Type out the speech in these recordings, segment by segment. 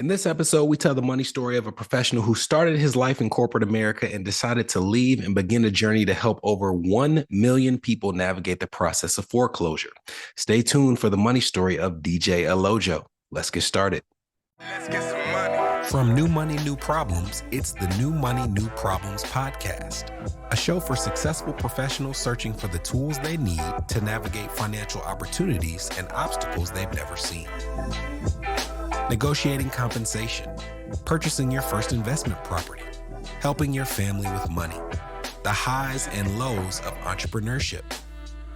In this episode, we tell the money story of a professional who started his life in corporate America and decided to leave and begin a journey to help over 1 million people navigate the process of foreclosure. Stay tuned for the money story of DJ Olojo. Let's get started. Let's get some money. From New Money, New Problems, it's the New Money, New Problems podcast, a show for successful professionals searching for the tools they need to navigate financial opportunities and obstacles they've never seen. Negotiating compensation, purchasing your first investment property, helping your family with money, the highs and lows of entrepreneurship.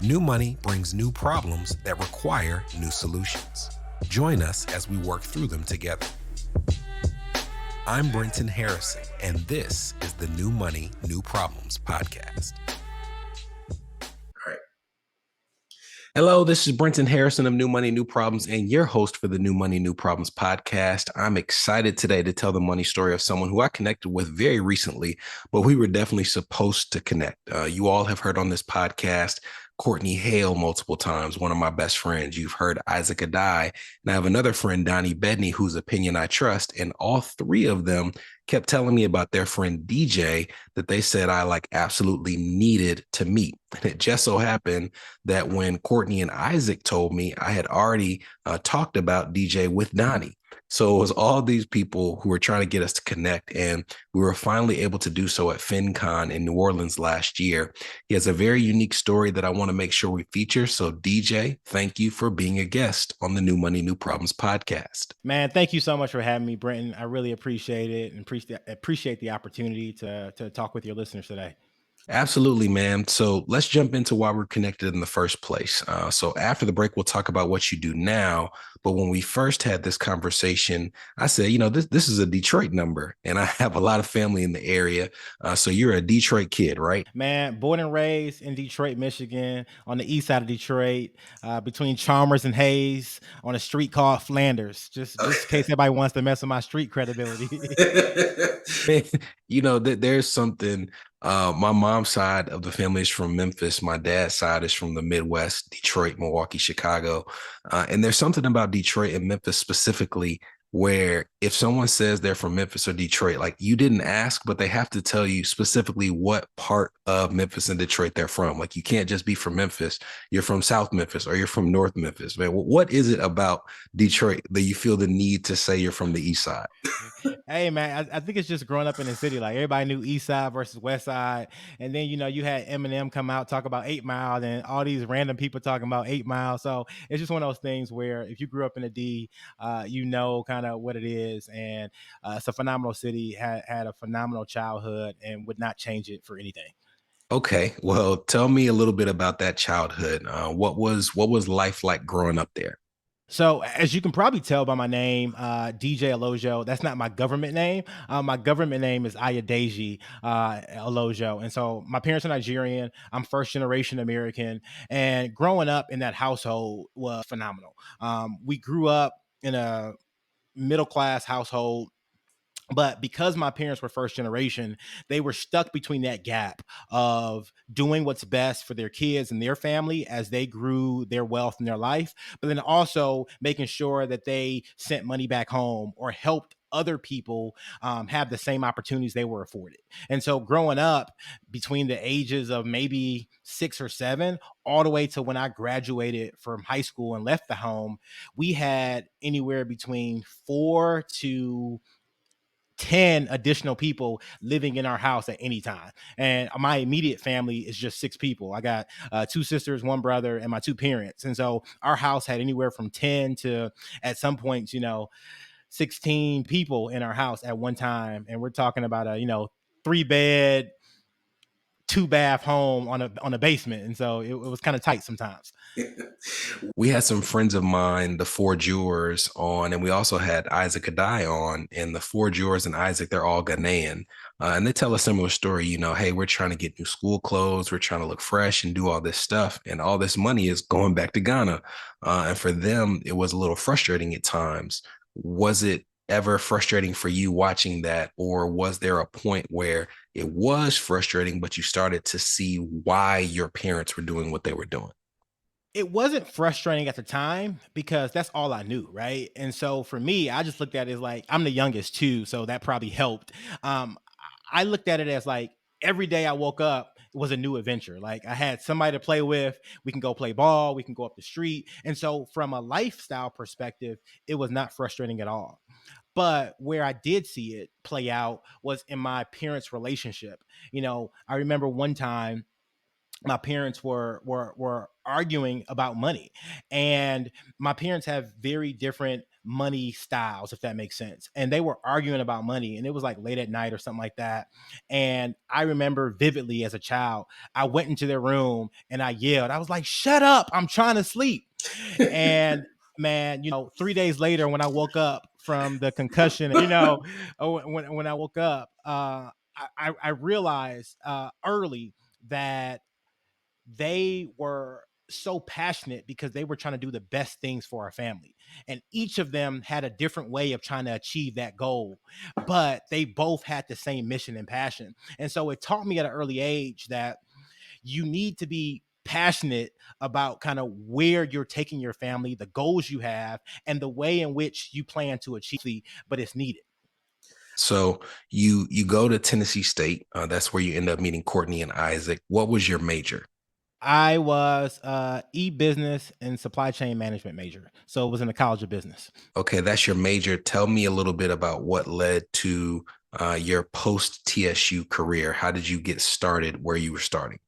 New money brings new problems that require new solutions. Join us as we work through them together. I'm Brenton Harrison, and this is the New Money, New Problems podcast. Hello, this is Brenton Harrison of New Money, New Problems, and your host for the New Money, New Problems podcast. I'm excited today to tell the money story of someone who I connected with very recently, but we were definitely supposed to connect. You all have heard on this podcast Courtney Hale multiple times, one of my best friends. You've heard Isaac Adai, and I have another friend, Donnie Bedney, whose opinion I trust, and all three of them kept telling me about their friend DJ that they said I absolutely needed to meet. And it just so happened that when Courtney and Isaac told me, I had already talked about DJ with Donnie. So it was all these people who were trying to get us to connect, and we were finally able to do so at FinCon in New Orleans last year. He has a very unique story that I want to make sure we feature. So DJ, thank you for being a guest on the New Money, New Problems podcast. Man, thank you so much for having me, Brenton. I really appreciate it and appreciate the opportunity to talk with your listeners today. Absolutely, man. So let's jump into why we're connected in the first place. So after the break, we'll talk about what you do now. But when we first had this conversation, I said, this is a Detroit number, and I have a lot of family in the area. So you're a Detroit kid, right? Man, born and raised in Detroit, Michigan, on the east side of Detroit, between Chalmers and Hayes, on a street called Flanders, just in case anybody wants to mess with my street credibility. There's something. My mom's side of the family is from Memphis. My dad's side is from the Midwest, Detroit, Milwaukee, Chicago. And there's something about Detroit and Memphis specifically where if someone says they're from Memphis or Detroit, you didn't ask, but they have to tell you specifically what part of Memphis and Detroit they're from. You can't just be from Memphis. You're from South Memphis or you're from North Memphis. Man, what is it about Detroit that you feel the need to say you're from the East Side? Hey, man, I think it's just growing up in the city. Everybody knew East Side versus West Side. And then, you had Eminem come out, talk about 8 Mile, and all these random people talking about 8 Mile. So it's just one of those things where if you grew up in the D, kind of what it is. And it's a phenomenal city, had a phenomenal childhood, and would not change it for anything. Okay, well, tell me a little bit about that childhood. What was life like growing up there? So as you can probably tell by my name, DJ Olojo, that's not my government name. My government name is Ayodeji Olojo. And so my parents are Nigerian. I'm first generation American. And growing up in that household was phenomenal. We grew up in a middle-class household. But because my parents were first generation, they were stuck between that gap of doing what's best for their kids and their family as they grew their wealth in their life, but then also making sure that they sent money back home or helped other people have the same opportunities they were afforded. And so growing up between the ages of maybe 6 or 7, all the way to when I graduated from high school and left the home, we had anywhere between 4 to 10 additional people living in our house at any time. And my immediate family is just 6 people. I got 2 sisters, 1 brother, and my 2 parents. And so our house had anywhere from 10 to, at some points, 16 people in our house at one time. And we're talking about a, 3-bed, 2-bath home on a basement. And so it was kind of tight sometimes. We had some friends of mine, the 4 Jurors, on, and we also had Isaac Adai on. And the 4 Jurors and Isaac, they're all Ghanaian. And they tell a similar story, hey, we're trying to get new school clothes. We're trying to look fresh and do all this stuff. And all this money is going back to Ghana. And for them, it was a little frustrating at times. Was it ever frustrating for you watching that? Or was there a point where it was frustrating, but you started to see why your parents were doing what they were doing? It wasn't frustrating at the time because that's all I knew, right? And so for me, I just looked at it as like I'm the youngest too, so that probably helped. I looked at it as like every day I woke up was a new adventure. Like I had somebody to play with. We can go play ball. We can go up the street. And so from a lifestyle perspective, it was not frustrating at all. But where I did see it play out was in my parents' relationship. I remember one time my parents were arguing about money, and my parents have very different money styles, if that makes sense, and they were arguing about money, and it was like late at night or something like that. And I remember vividly as a child, I went into their room and I yelled. I was like, shut up, I'm trying to sleep. And man, 3 days later when I woke up from the concussion, when I woke up, I realized early that they were so passionate because they were trying to do the best things for our family. And each of them had a different way of trying to achieve that goal, but they both had the same mission and passion. And so it taught me at an early age that you need to be passionate about kind of where you're taking your family, the goals you have, and the way in which you plan to achieve, but it's needed. So you go to Tennessee State. That's where you end up meeting Courtney and Isaac. What was your major? I was e-business and supply chain management major. So it was in the College of Business. Okay, that's your major. Tell me a little bit about what led to your post TSU career. How did you get started where you were starting?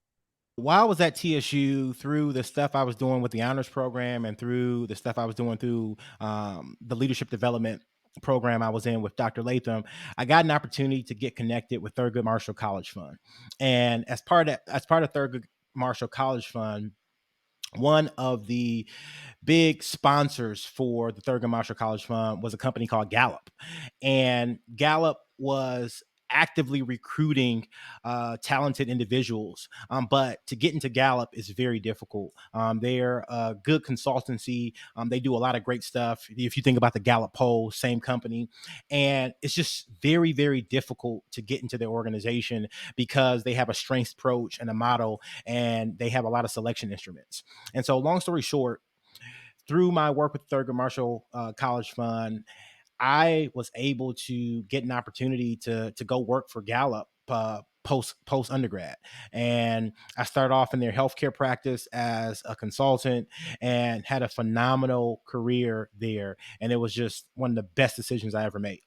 While I was at TSU, through the stuff I was doing with the honors program and through the stuff I was doing through the leadership development program I was in with Dr. Latham, I got an opportunity to get connected with Thurgood Marshall College Fund. And as part of Thurgood Marshall College Fund, one of the big sponsors for the Thurgood Marshall College Fund was a company called Gallup. And Gallup was actively recruiting talented individuals. But to get into Gallup is very difficult. They're a good consultancy. They do a lot of great stuff. If you think about the Gallup poll, same company. And it's just very, very difficult to get into their organization because they have a strengths approach and a model, and they have a lot of selection instruments. And so, long story short, through my work with Thurgood Marshall College Fund, I was able to get an opportunity to go work for Gallup post undergrad, and I started off in their healthcare practice as a consultant and had a phenomenal career there. And it was just one of the best decisions I ever made.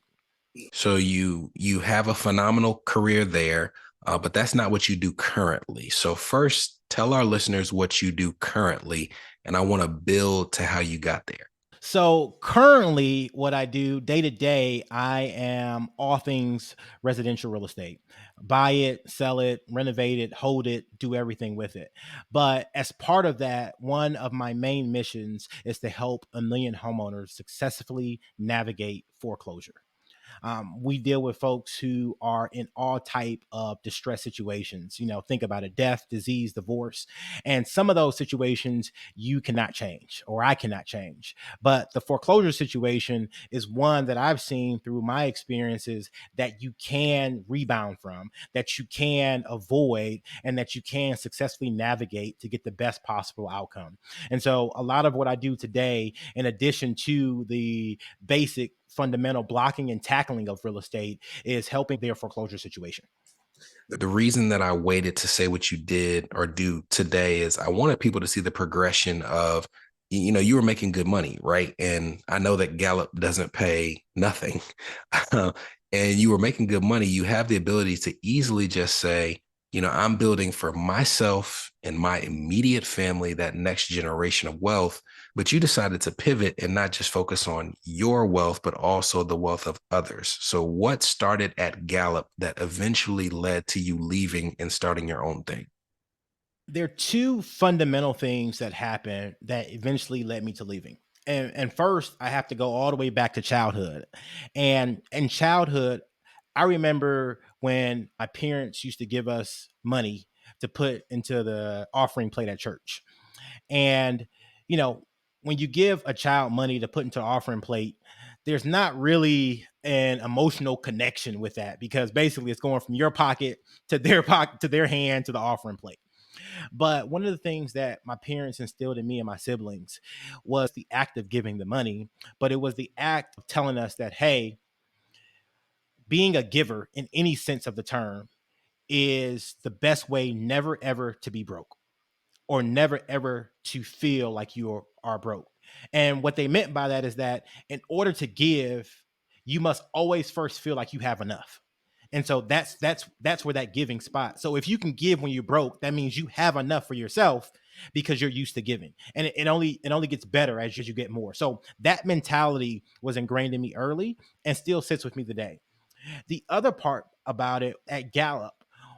So you have a phenomenal career there, but that's not what you do currently. So first, tell our listeners what you do currently, and I want to build to how you got there. So currently, what I do day to day, I am all things residential real estate. Buy it, sell it, renovate it, hold it, do everything with it. But as part of that, one of my main missions is to help a million homeowners successfully navigate foreclosure. We deal with folks who are in all type of distress situations. Think about it: death, disease, divorce. And some of those situations you cannot change, or I cannot change. But the foreclosure situation is one that I've seen through my experiences that you can rebound from, that you can avoid, and that you can successfully navigate to get the best possible outcome. And so a lot of what I do today, in addition to the basic fundamental blocking and tackling of real estate, is helping their foreclosure situation. The reason that I waited to say what you did or do today is I wanted people to see the progression of, you were making good money, right? And I know that Gallup doesn't pay nothing. And you were making good money. You have the ability to easily just say, I'm building for myself and my immediate family, that next generation of wealth. But you decided to pivot and not just focus on your wealth, but also the wealth of others. So what started at Gallup that eventually led to you leaving and starting your own thing? There are two fundamental things that happened that eventually led me to leaving. And first, I have to go all the way back to childhood. And in childhood, I remember when my parents used to give us money to put into the offering plate at church. And, you know, when you give a child money to put into an offering plate, there's not really an emotional connection with that, because basically it's going from your pocket to their hand to the offering plate. But one of the things that my parents instilled in me and my siblings was the act of giving the money, but it was the act of telling us that, hey, being a giver in any sense of the term is the best way never ever to be broke or never ever to feel like are broke. And what they meant by that is that in order to give, you must always first feel like you have enough. And so that's where that giving spot. So if you can give when you're broke, that means you have enough for yourself because you're used to giving. And it only gets better as you get more. So that mentality was ingrained in me early and still sits with me today. The other part about it at Gallup,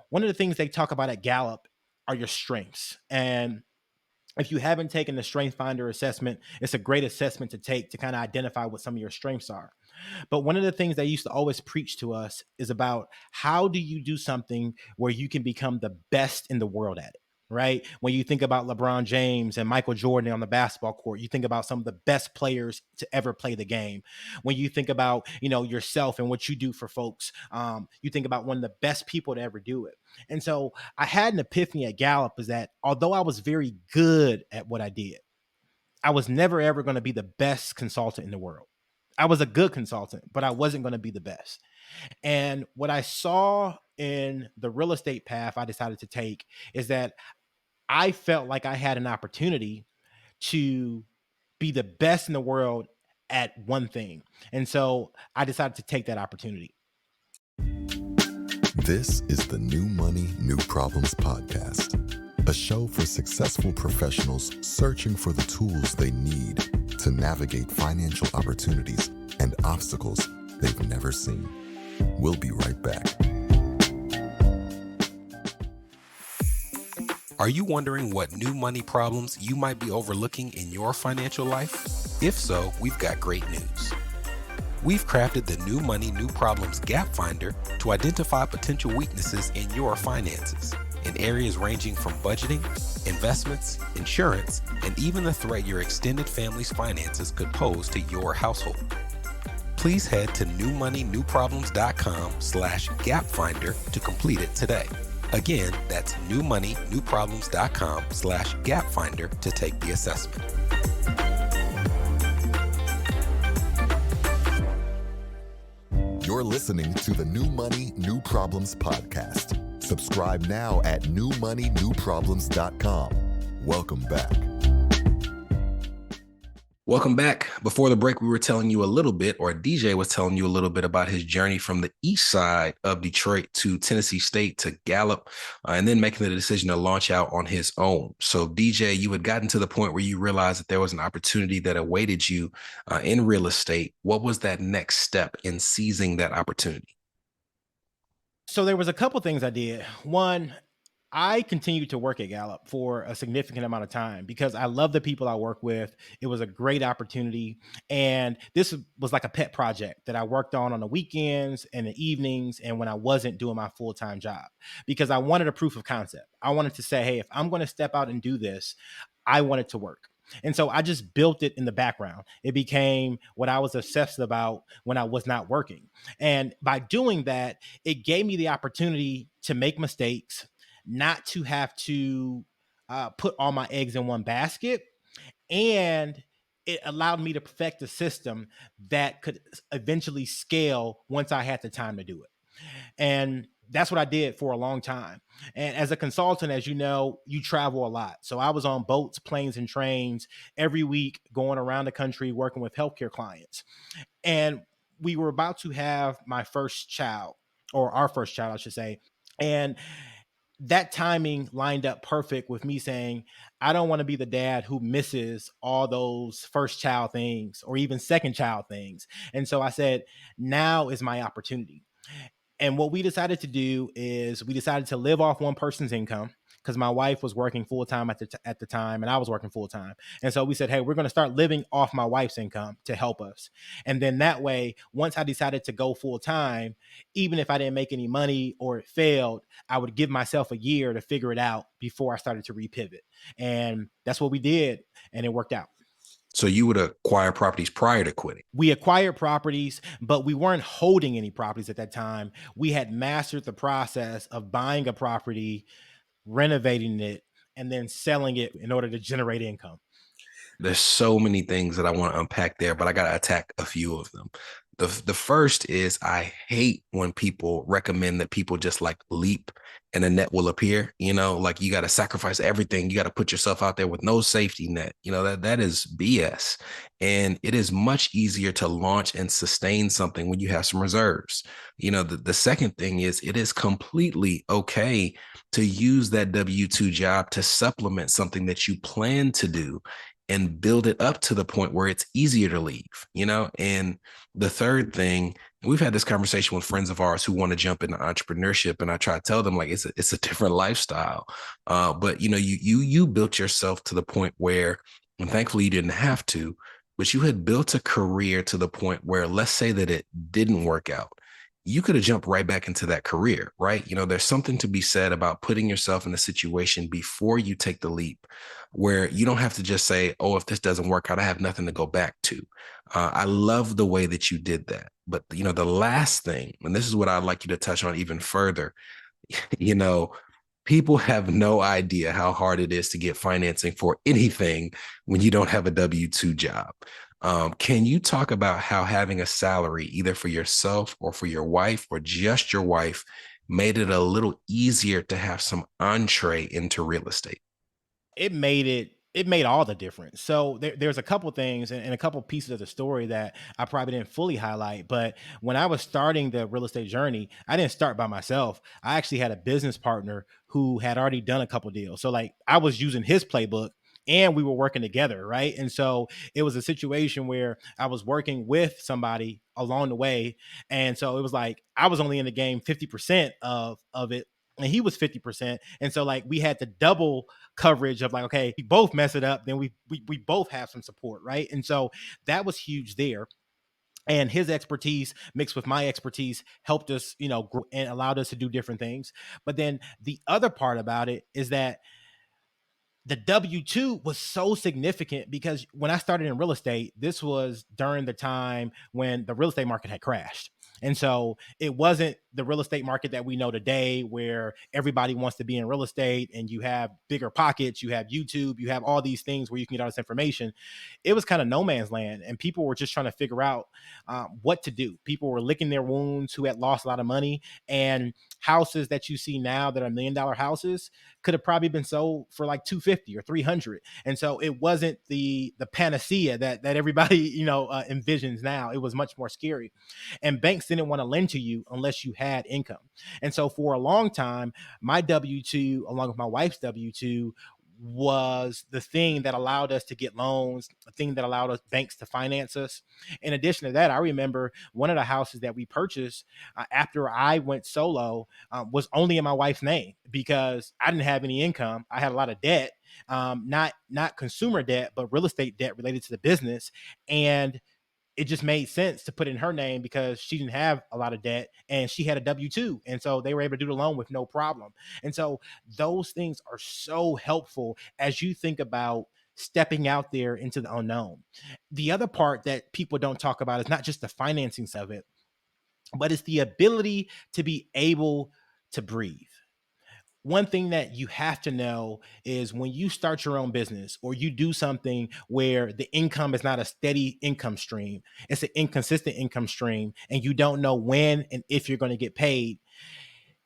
one of the things they talk about at Gallup are your strengths. And if you haven't taken the Strength Finder assessment, it's a great assessment to take to kind of identify what some of your strengths are. But one of the things they used to always preach to us is about how do you do something where you can become the best in the world at it, right? When you think about LeBron James and Michael Jordan on the basketball court, you think about some of the best players to ever play the game. When you think about, yourself and what you do for folks, you think about one of the best people to ever do it. And so I had an epiphany at Gallup is that although I was very good at what I did, I was never ever going to be the best consultant in the world. I was a good consultant, but I wasn't going to be the best. And what I saw in the real estate path I decided to take is that I felt like I had an opportunity to be the best in the world at one thing. And so I decided to take that opportunity. This is the New Money, New Problems podcast, a show for successful professionals searching for the tools they need to navigate financial opportunities and obstacles they've never seen. We'll be right back. Are you wondering what new money problems you might be overlooking in your financial life? If so, we've got great news. We've crafted the New Money, New Problems Gap Finder to identify potential weaknesses in your finances in areas ranging from budgeting, investments, insurance, and even the threat your extended family's finances could pose to your household. Please head to newmoneynewproblems.com/gap finder to complete it today. Again, that's newmoneynewproblems.com/gap finder to take the assessment. You're listening to the New Money, New Problems podcast. Subscribe now at newmoneynewproblems.com. Welcome back. Welcome back. Before the break, we were telling you a little bit, or DJ was telling you a little bit about his journey from the east side of Detroit to Tennessee State to Gallup, and then making the decision to launch out on his own. So DJ, you had gotten to the point where you realized that there was an opportunity that awaited you in real estate. What was that next step in seizing that opportunity? So there was a couple things I did. One, I continued to work at Gallup for a significant amount of time because I love the people I work with. It was a great opportunity. And this was like a pet project that I worked on the weekends and the evenings and when I wasn't doing my full-time job because I wanted a proof of concept. I wanted to say, hey, if I'm going to step out and do this, I want it to work. And so I just built it in the background. It became what I was obsessed about when I was not working. And by doing that, it gave me the opportunity to make mistakes, not to have to put all my eggs in one basket. And it allowed me to perfect a system that could eventually scale once I had the time to do it. And that's what I did for a long time. And as a consultant, as you know, you travel a lot. So I was on boats, planes, and trains every week going around the country working with healthcare clients. And we were about to have my first child, or our first child, I should say. And that timing lined up perfect with me saying, I don't want to be the dad who misses all those first child things or even second child things. And so I said, now is my opportunity. And what we decided to do is we decided to live off one person's income because my wife was working full time at the time and I was working full time. And so we said, hey, we're going to start living off my wife's income to help us. And then that way, once I decided to go full time, even if I didn't make any money or it failed, I would give myself a year to figure it out before I started to repivot. And that's what we did. And it worked out. So you would acquire properties prior to quitting? We acquired properties, but we weren't holding any properties at that time. We had mastered the process of buying a property, renovating it, and then selling it in order to generate income. There's so many things that I want to unpack there, but I got to attack a few of them. The first is I hate when people recommend that people just like leap and a net will appear. Like you got to sacrifice everything. You got to put yourself out there with no safety net. That is BS. And it is much easier to launch and sustain something when you have some reserves. The second thing is it is completely okay to use that W-2 job to supplement something that you plan to do and build it up to the point where it's easier to leave, And the third thing, we've had this conversation with friends of ours who want to jump into entrepreneurship, and I try to tell them like it's a different lifestyle. But you built yourself to the point where, and thankfully you didn't have to, but you had built a career to the point where, let's say that it didn't work out. You could have jumped right back into that career, right? There's something to be said about putting yourself in a situation before you take the leap where you don't have to just say, oh, if this doesn't work out, I have nothing to go back to. I love the way that you did that. But, the last thing, and this is what I'd like you to touch on even further, people have no idea how hard it is to get financing for anything when you don't have a W-2 job. Can you talk about how having a salary, either for yourself or for your wife or just your wife, made it a little easier to have some entree into real estate? It made all the difference. So there's a couple things and a couple pieces of the story that I probably didn't fully highlight. But when I was starting the real estate journey, I didn't start by myself. I actually had a business partner who had already done a couple deals. So like I was using his playbook and we were working together, right? And so it was a situation where I was working with somebody along the way. And so it was like I was only in the game 50% of it, and he was 50%. And so like we had the double coverage of like, okay, we both mess it up, then we both have some support, right? And so that was huge there. And his expertise mixed with my expertise helped us, grow and allowed us to do different things. But then the other part about it is that the W-2 was so significant because when I started in real estate, this was during the time when the real estate market had crashed. And so it wasn't the real estate market that we know today where everybody wants to be in real estate and you have bigger pockets, you have YouTube, you have all these things where you can get all this information. It was kind of no man's land and people were just trying to figure out what to do. People were licking their wounds who had lost a lot of money, and houses that you see now that are $1 million houses could have probably been sold for like 250 or 300. And so it wasn't the panacea that everybody, envisions now. It was much more scary. And banks didn't want to lend to you unless you had income. And so for a long time, my W-2, along with my wife's W-2, was the thing that allowed us to get loans, the thing that allowed us banks to finance us. In addition to that, I remember one of the houses that we purchased after I went solo was only in my wife's name because I didn't have any income. I had a lot of debt, not consumer debt, but real estate debt related to the business. And it just made sense to put in her name because she didn't have a lot of debt and she had a W-2. And so they were able to do the loan with no problem. And so those things are so helpful as you think about stepping out there into the unknown. The other part that people don't talk about is not just the financing of it, but it's the ability to be able to breathe. One thing that you have to know is when you start your own business or you do something where the income is not a steady income stream, it's an inconsistent income stream, and you don't know when and if you're going to get paid,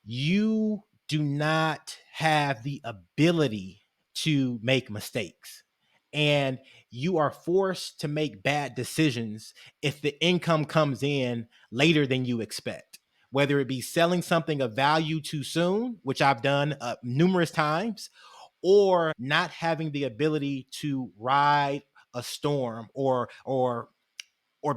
you do not have the ability to make mistakes. And you are forced to make bad decisions if the income comes in later than you expect. Whether it be selling something of value too soon, which I've done numerous times, or not having the ability to ride a storm or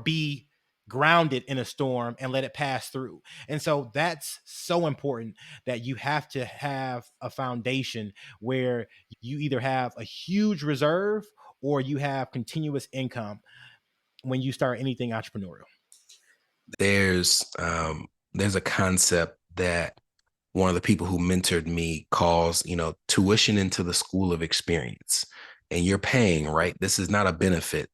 be grounded in a storm and let it pass through. And so that's so important that you have to have a foundation where you either have a huge reserve or you have continuous income when you start anything entrepreneurial. There's a concept that one of the people who mentored me calls, tuition into the school of experience. And you're paying, right? This is not a benefit.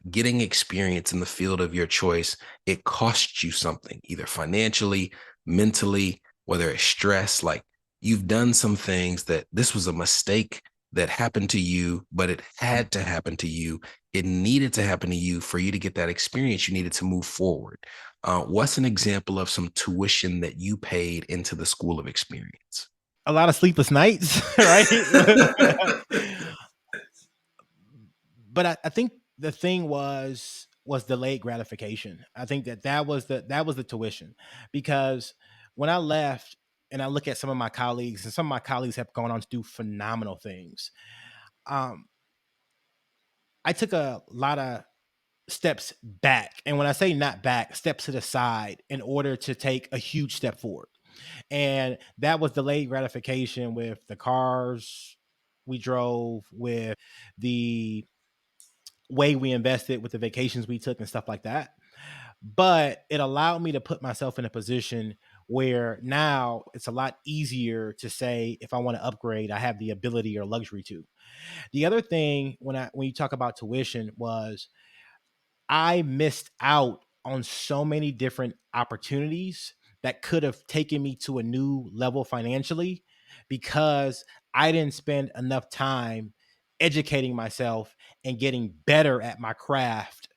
Getting experience in the field of your choice, it costs you something, either financially, mentally, whether it's stress, like you've done some things that this was a mistake that happened to you, but it had to happen to you. It needed to happen to you for you to get that experience you needed to move forward. What's an example of some tuition that you paid into the school of experience? A lot of sleepless nights, right? But I think the thing was delayed gratification. I think that was the tuition, because when I left and I look at some of my colleagues, and some of my colleagues have gone on to do phenomenal things. I took a lot of steps back. And when I say not back, steps to the side in order to take a huge step forward. And that was delayed gratification with the cars we drove, with the way we invested, with the vacations we took and stuff like that. But it allowed me to put myself in a position where now it's a lot easier to say, if I want to upgrade, I have the ability or luxury to. The other thing, when you talk about tuition, was I missed out on so many different opportunities that could have taken me to a new level financially, because I didn't spend enough time educating myself and getting better at my craft,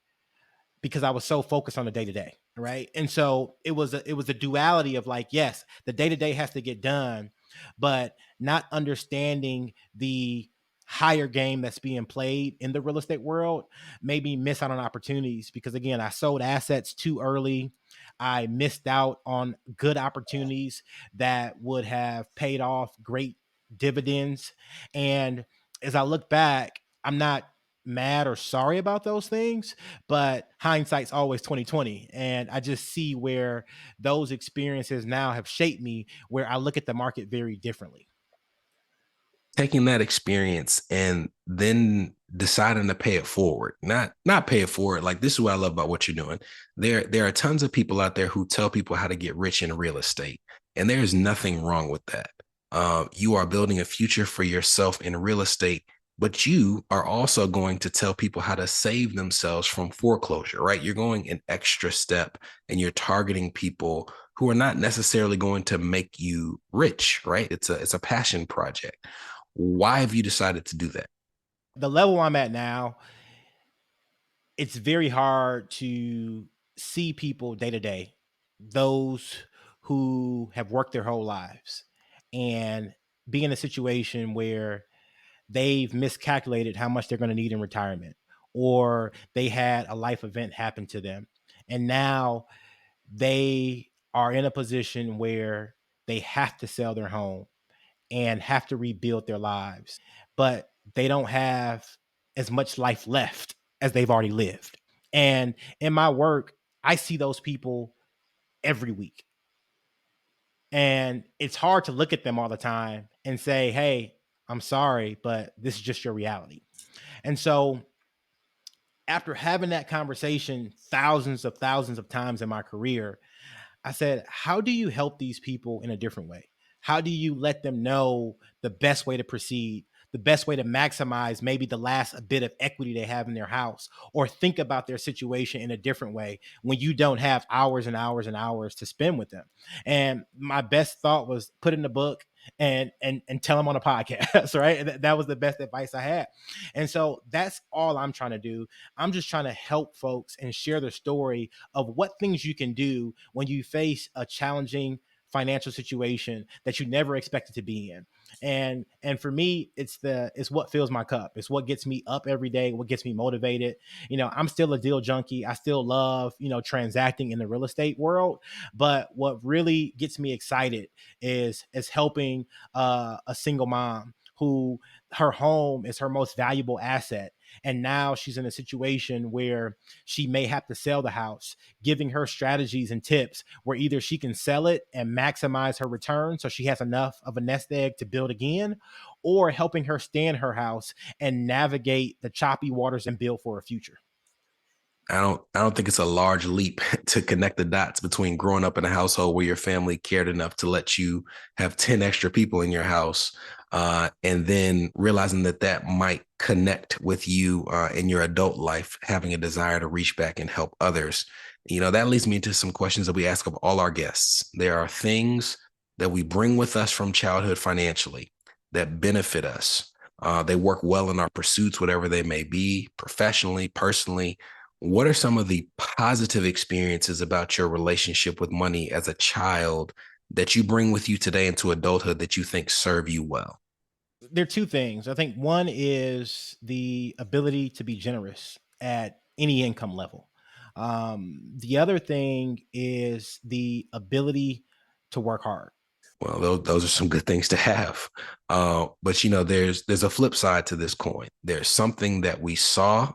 because I was so focused on the day to day. Right. And so it was a duality of like, yes, the day to day has to get done, but not understanding the higher game that's being played in the real estate world made me miss out on opportunities, because again, I sold assets too early. I missed out on good opportunities that would have paid off great dividends. And as I look back, I'm not mad or sorry about those things, but hindsight's always 2020. And I just see where those experiences now have shaped me, where I look at the market very differently. Taking that experience and then deciding to pay it forward, not pay it forward. Like, this is what I love about what you're doing. There are tons of people out there who tell people how to get rich in real estate, and there's nothing wrong with that. You are building a future for yourself in real estate, but you are also going to tell people how to save themselves from foreclosure, right? You're going an extra step, and you're targeting people who are not necessarily going to make you rich, right? It's a passion project. Why have you decided to do that? The level I'm at now, it's very hard to see people day to day, those who have worked their whole lives, and be in a situation where they've miscalculated how much they're going to need in retirement, or they had a life event happen to them. And now they are in a position where they have to sell their home and have to rebuild their lives, but they don't have as much life left as they've already lived. And in my work, I see those people every week. And it's hard to look at them all the time and say, hey, I'm sorry, but this is just your reality. And so after having that conversation thousands of times in my career, I said, how do you help these people in a different way? How do you let them know the best way to proceed, the best way to maximize maybe the last bit of equity they have in their house, or think about their situation in a different way when you don't have hours and hours and hours to spend with them? And my best thought was put in the book and tell them on a podcast, right? That was the best advice I had. And so that's all I'm trying to do. I'm just trying to help folks and share the story of what things you can do when you face a challenging financial situation that you never expected to be in. And for me, it's what fills my cup. It's what gets me up every day, what gets me motivated. I'm still a deal junkie. I still love, transacting in the real estate world. But what really gets me excited is helping a single mom who her home is her most valuable asset. And now she's in a situation where she may have to sell the house, giving her strategies and tips where either she can sell it and maximize her return so she has enough of a nest egg to build again, or helping her stay in her house and navigate the choppy waters and build for a future. I don't think it's a large leap to connect the dots between growing up in a household where your family cared enough to let you have 10 extra people in your house, and then realizing that might connect with you in your adult life, having a desire to reach back and help others. That leads me to some questions that we ask of all our guests. There are things that we bring with us from childhood financially that benefit us, They work well in our pursuits, whatever they may be, professionally, personally. What are some of the positive experiences about your relationship with money as a child that you bring with you today into adulthood that you think serve you well? There are two things. I think one is the ability to be generous at any income level. The other thing is the ability to work hard. Well, those are some good things to have. But there's a flip side to this coin. There's something that we saw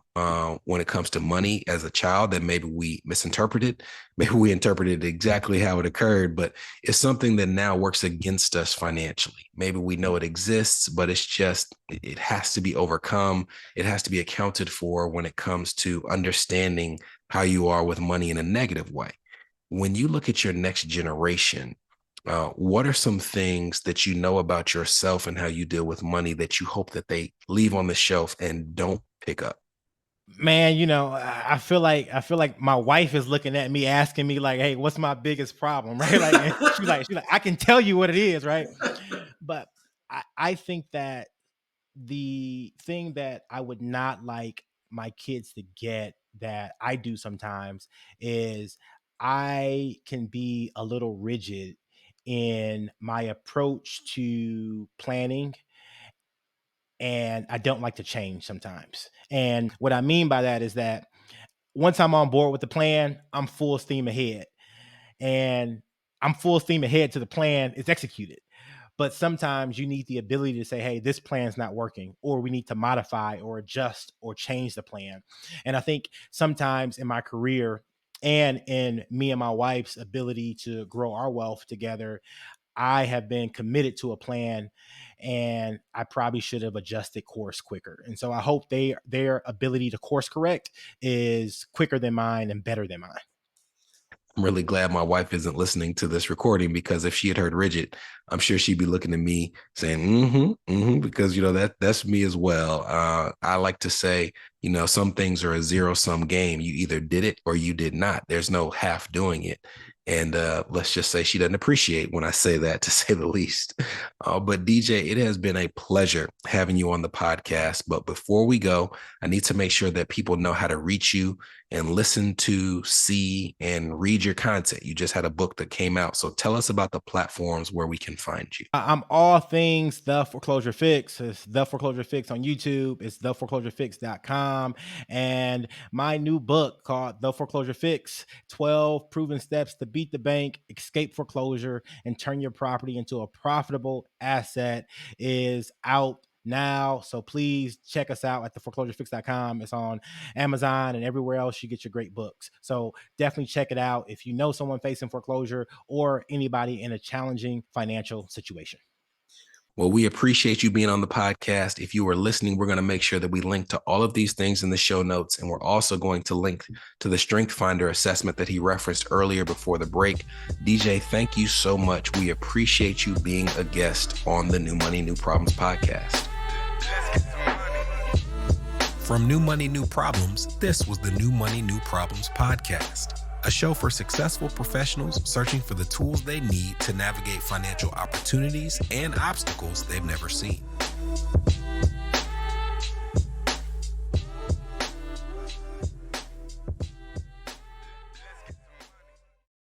when it comes to money as a child that maybe we misinterpreted. Maybe we interpreted exactly how it occurred, but it's something that now works against us financially. Maybe we know it exists, but it has to be overcome. It has to be accounted for when it comes to understanding how you are with money in a negative way. When you look at your next generation, what are some things that you know about yourself and how you deal with money that you hope that they leave on the shelf and don't pick up? Man, I feel like my wife is looking at me, asking me like, "Hey, what's my biggest problem?" Right? Like, and she's like, "I can tell you what it is, right?" But I think that the thing that I would not like my kids to get that I do sometimes is I can be a little rigid in my approach to planning, and I don't like to change sometimes. And what I mean by that is that once I'm on board with the plan, I'm full steam ahead. And I'm full steam ahead to the plan, it's executed. But sometimes you need the ability to say, hey, this plan's not working, or we need to modify or adjust or change the plan. And I think sometimes in my career and in me and my wife's ability to grow our wealth together, I have been committed to a plan, and I probably should have adjusted course quicker. And so I hope their ability to course correct is quicker than mine and better than mine. I'm really glad my wife isn't listening to this recording, because if she had heard rigid, I'm sure she'd be looking at me saying, because, that's me as well. I like to say, some things are a zero-sum game. You either did it or you did not. There's no half doing it. And let's just say she doesn't appreciate when I say that, to say the least. But DJ, it has been a pleasure having you on the podcast. But before we go, I need to make sure that people know how to reach you and listen to, see, and read your content. You just had a book that came out. So tell us about the platforms where we can find you. I'm all things The Foreclosure Fix. It's The Foreclosure Fix on YouTube. It's theforeclosurefix.com. And my new book called The Foreclosure Fix, 12 Proven Steps to Beat the Bank, Escape Foreclosure, and Turn Your Property into a Profitable Asset, is out now. So please check us out at theforeclosurefix.com. It's on Amazon and everywhere else you get your great books. So definitely check it out if you know someone facing foreclosure or anybody in a challenging financial situation. Well, we appreciate you being on the podcast. If you are listening, we're going to make sure that we link to all of these things in the show notes. And we're also going to link to the Strength Finder assessment that he referenced earlier before the break. DJ, thank you so much. We appreciate you being a guest on the New Money, New Problems podcast. From New Money, New Problems, this was the New Money, New Problems podcast, a show for successful professionals searching for the tools they need to navigate financial opportunities and obstacles they've never seen.